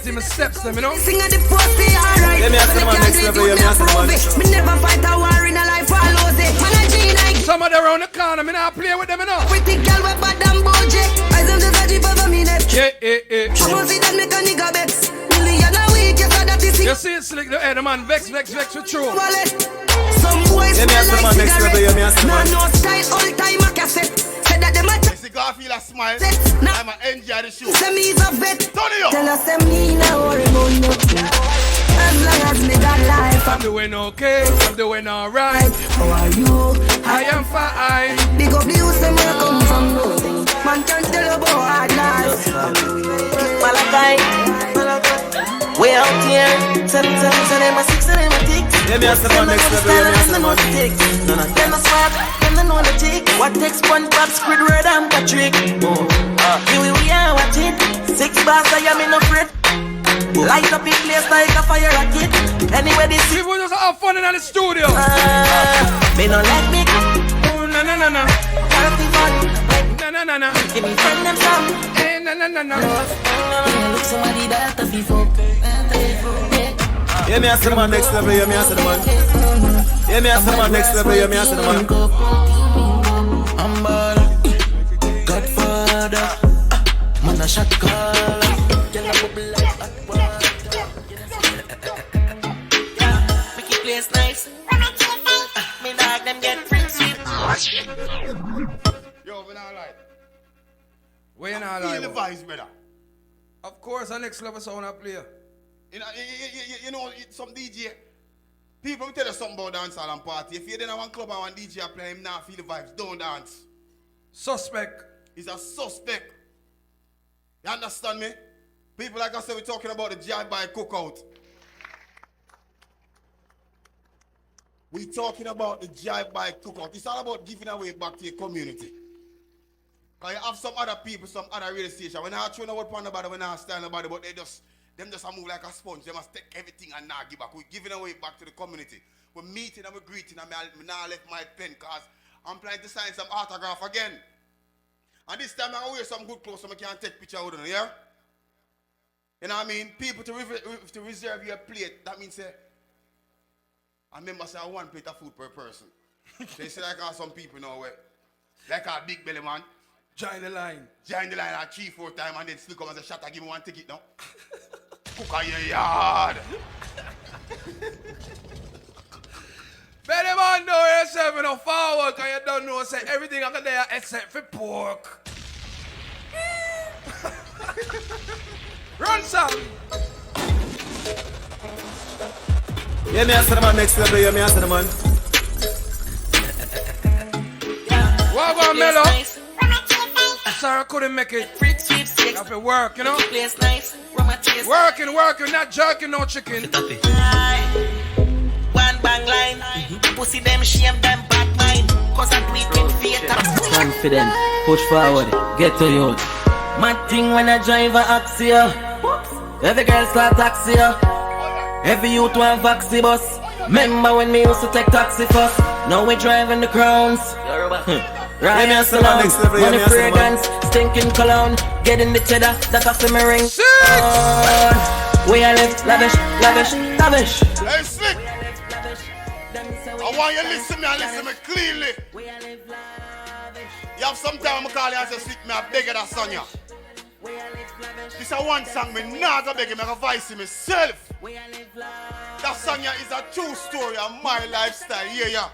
in my steps, them, you know. Sing at the pussy, alright. Let me ask the man next level, let me ask the man. Me never fight a war in a life, I lose it. Man, I G-like. Some of them around the corner, me not play with them, you know. Pretty girl with bad and bougie. I them just a jeep over me neck. Yeah. I want see that make a nigga vex. Million a week, you saw that is You see it slick, the head, the man vex with true. Some boys Let me ask the man next level, let me ask the man. No style, all time a cassette. Said that them a You see Garfield a smile, I'm a enjoy the show. say me is a vet. Turn it up. Tell us them me now worry about nothing. As long as me got life, I'm doing okay, I'm doing alright. how are you? I am fine. Big up the youth, them where come from. Man can't tell about hard life. Malachi, way out here. Tell them a six and them a tick. Let me ask the man next level, let me ask the man. Them a smart, them no know the tick. What takes SpongeBob, Squidward and Patrick? Here we are, watch it. 6 bars, I am in a fret. Light up in place like a fire rocket. Anyway, this People just have fun in the studio. me no let me go. Oh, no. Happy fun. No. Give me friend them some. Hey, no. Look somebody that a fuck. Let me ask the man next level, let me ask the man. Let me ask the man next level, let me ask the man. I'm bad. Godfather. Man a shot caller. Make it place nice. Me dog them get free sweet. Yo, we not like. Where you not Feel the like? vibes, brother. Of course, our next level sound a player. You know, some DJ, people will tell you something about dancehall and party. If you're in one club and one DJ play him now, feel the vibes, don't dance. Suspect. He's a suspect. You understand me? People like I said, we're talking about the drive-by cookout. We're talking about the drive-by cookout. It's all about giving away back to your community. Because you have some other people, some other radio station. When I throw no word upon nobody, when I stand nobody, but them just move like a sponge. They must take everything and not give back. We're giving away back to the community. We're meeting and we're greeting, and I now left my pen because I'm planning to sign some autograph again. And this time I wear some good clothes so I can take picture with them, yeah? You know what I mean? People to reserve your plate, that means I remember say 1 plate of food per person. So you see like how some people know where. Like our big belly man. Join the line. Join the line at 3-4 times and then still come as a shot and give me 1 ticket now. Cook on your yard. Better man know yourself and no forward because you don't know say everything I can there except for pork. Run some. Yeah, me ask the man next level, yeah, me ask the man. What about Mello? Sorry I couldn't make it. Freak sweep six. Have to work, you know? Place nice. Working, not jerking, no chicken. One bang line. Pussy them shame them bad mind. Cause I'm tweaking theater. Confident, push forward, get to you. Mad thing when I drive a Axia. Every girl start taxia. Every youth want vaxi bus. Remember when me used to take taxi first. Now we driving the crowns. Ryan Yeah, salon, next level, money yeah, fragrance, stinking cologne. Get in the cheddar, that a see me ring. We are live, lavish. Hey, Slick. I want you to listen to me and listen to me cleanly. You have some time I call you and say, Slick, me I beg you that song, yeah. This is one song me not gonna beg you, me I voice it myself. That song yeah, is a true story of my lifestyle, yeah.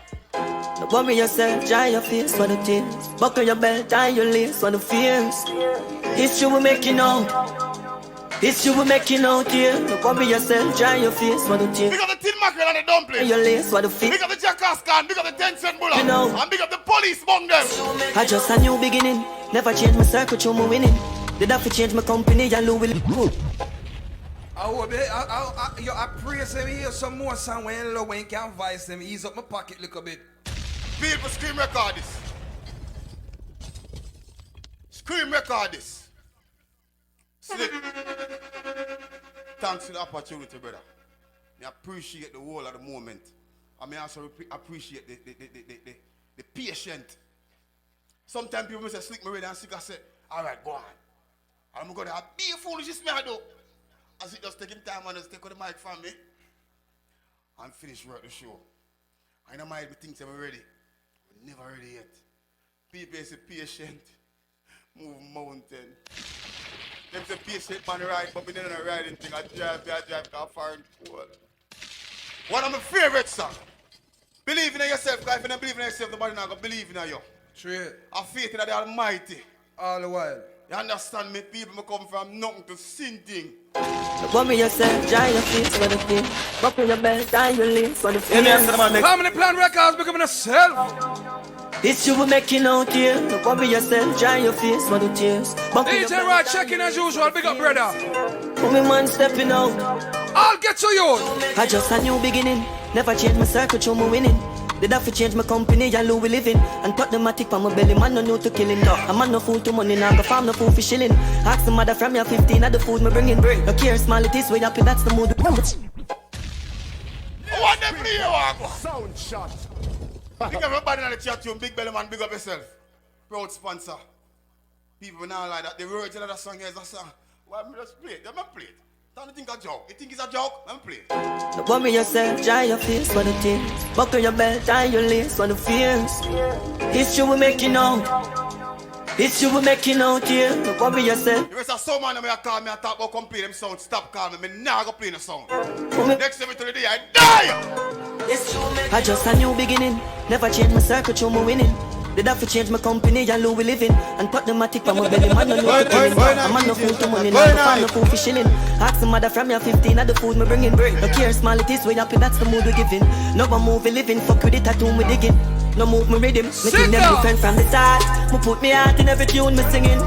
Don't worry yourself, dry your face for the tears. Buckle your belt, tie your lace for the fears. History will make you know. History will make you know, dear. Don't worry yourself, dry your face for the tears. Big up the tin mackerel and the dumpling. Your lace for the feet. Big up the jackass can, big up the 10-cent bullet. You know. And big up the police among them. I just a new beginning. Never change my circle, through my winning. Did I have to change my company, and Lou will. I pray some hear some more song when low when can voice them ease up my pocket a little bit. People scream record this. Scream record this. Slick. Thanks for the opportunity, brother. I appreciate the whole of the moment. I may also appreciate the patient. Sometimes people say, Slick me ready and Slick I say, alright, go on. I'm going to be a foolish me I do. as it just take him time and just take the mic from me and finish work the show. I know might be things I'm ready. We're never ready yet. People say patient, move mountain. Them say patient on the ride, but we don't know riding thing. I drive car far and cold. One of my favorite songs. Believe in yourself, because if you don't believe in yourself, nobody not going to believe in you. True. Have faith in the Almighty. All the while. You understand me? People me come from nothing to sing thing. Worry yourself, dry your face for the thing. Buckle your belt, tie your lace for the Hear me fear. answer the man next. Family Plan Records becoming a self. It's you making out here. Worry yourself, dry your face for the tears. Buckle your DJ belt, Rod tie checking your as lace usual. for the Big up, fears. brother. Put me man stepping out. I'll get to you. I just a new beginning. Never change my circle, show me winning. Did have to change my company and Louis living. And put the matic on my belly, man no know to killing. A man no fool to money, now go farm no fool for shilling. Ask the mother from your 15 of the food me bringing. No care, small it is, way happy, that's the mood. What them play you are? Sound shot. Big up everybody in the chat room, Big Belly Man, big up yourself. Proud sponsor. People now like that, the words of that song is a song. Why me just play it? Let me play it. Don't you think a joke? You think it's a joke? Let me play it. Don't worry yourself, dry your face for the tears. Buckle your belt, tie your lace for the fears. It's you we making out. It's you we making out here. Don't worry yourself. If it's a someone that call me and talk about come play them sound, stop calling me. Me nah go play the song. Me- Next time to the day, I die! It's you we I just a new beginning. Never change my circle, show me winning. Did have to change my company and Louis living. And put the matic on my belly, man no know to killing. A man no fool to money, now go farm no fool for shilling. Ask the mother from your 15 of the food me bringing. No care, small it is, way happy, that's the mood we giving. No one move we living, fuck with the tattoo we digging. No move me rhythm, me think them different from the start. Me put me heart in every tune me singing.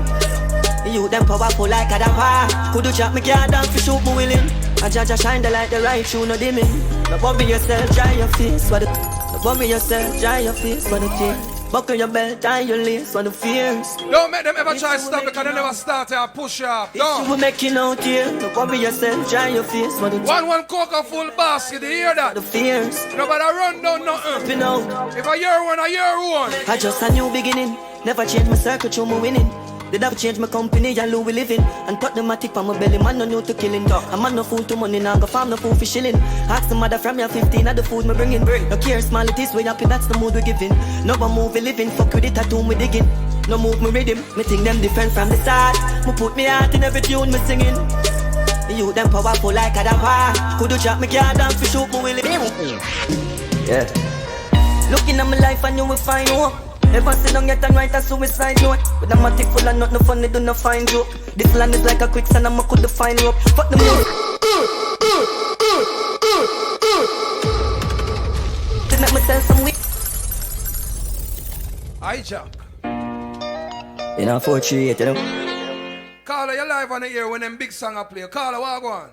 You them powerful like a dapper. Could you chop me car down for shoot me willing. And Jaja shine the light, the right shoe no dimming. No worry yourself, dry your face for the. No worry yourself, dry your face for the tears. Buckle your belt, tie your lace for the fears. Don't make them ever try to stop because they never start to push up. It's you we making out here. No worry yourself, dry your face for the tears. One coca full basket, you hear that? The fears. Nobody run down nothing. Been out. If I hear one, I hear one. I just a new beginning. Never change my circle, show me winning. Did have to change my company and Louis living. And put the matic on my belly, man no know to killing. A man no fool to money, now go farm no fool for shilling. Ask the mother from your 15 of the food me bringing. No care, small it is, way happy, that's the mood we giving. No one move we living, fuck with the tattoo we digging. No move me rhythm, me think them different from the start. Me put me heart in every tune me singing. You them powerful like a dapper. Could you chop me car down for shoot me willing? Yeah. Looking at my life and you will find hope. Ever sit down yet and write a suicide note. With a matic full of nothing funny, do not find joke. This land is like a quicksand and I could find rope. Fuck the music. To make myself some weak. I Jack. You know, 438, you know. Carla, you live on the air when them big song I play. Carla, what go on?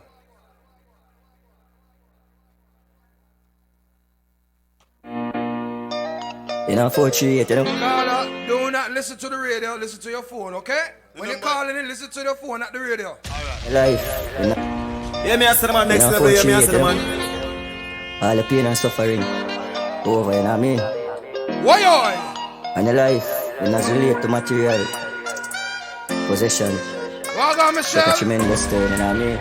You know, 438, you know. Carla, do not listen to the radio, listen to your phone, okay? When you're calling in, listen to your phone, not the radio. Life, you know. Hear me answer the man next level. Hear me answer the man. All the pain and suffering over, you know what I mean? Why? And the life, when not relate to material possession. What go on, Take a Michelle? tremendous turn, you know what I mean?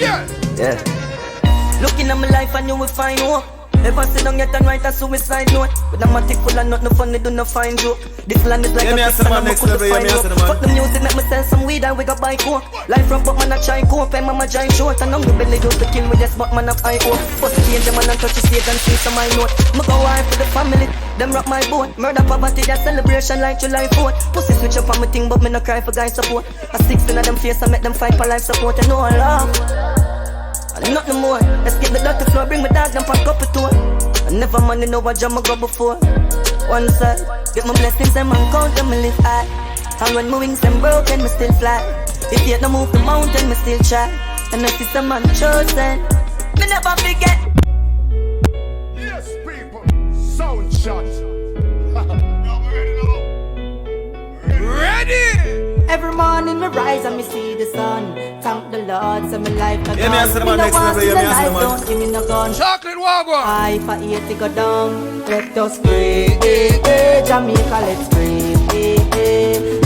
Yeah. Yeah. Looking at my life and you will find hope. Ever sit down yet and write a suicide note. With a matic full of nothing funny, do not find joke. This land is like Hear me a answer the quicksand man and I next could level. Hear find me answer the rope. man. Fuck the music, make me sell some weed and we got buy coke. Life rough but man I try cope. And mama giant short and hungry belly used to kill me. Yes but man up I hope. First change the man and touch the stage and see some my note. Me go hard for the family, them rock my boat. Murder poverty, that celebration like July 4th. Pussy switch up on me thing but me no cry for guy support. A 16 of them face and make them fight for life support. And no love and nothing more. Let's get the dirty floor, bring my dog and pack up a tour. I never money know what jam I go before. One side, get my blessings and man count them and live high. And when my wings them broken, me still fly. If yet no move the mountain, me still try. And if it's a man chosen, me never forget. Yes, people. Sound shot. Ready? Every morning me rise and me see the sun. Thank the Lord, so my life not Hear me answer the man next level. Hear me answer the man. Don't give me no gun. Chocolate, what go on? I for 80 go down. Let us pray, Jamaica, let's pray.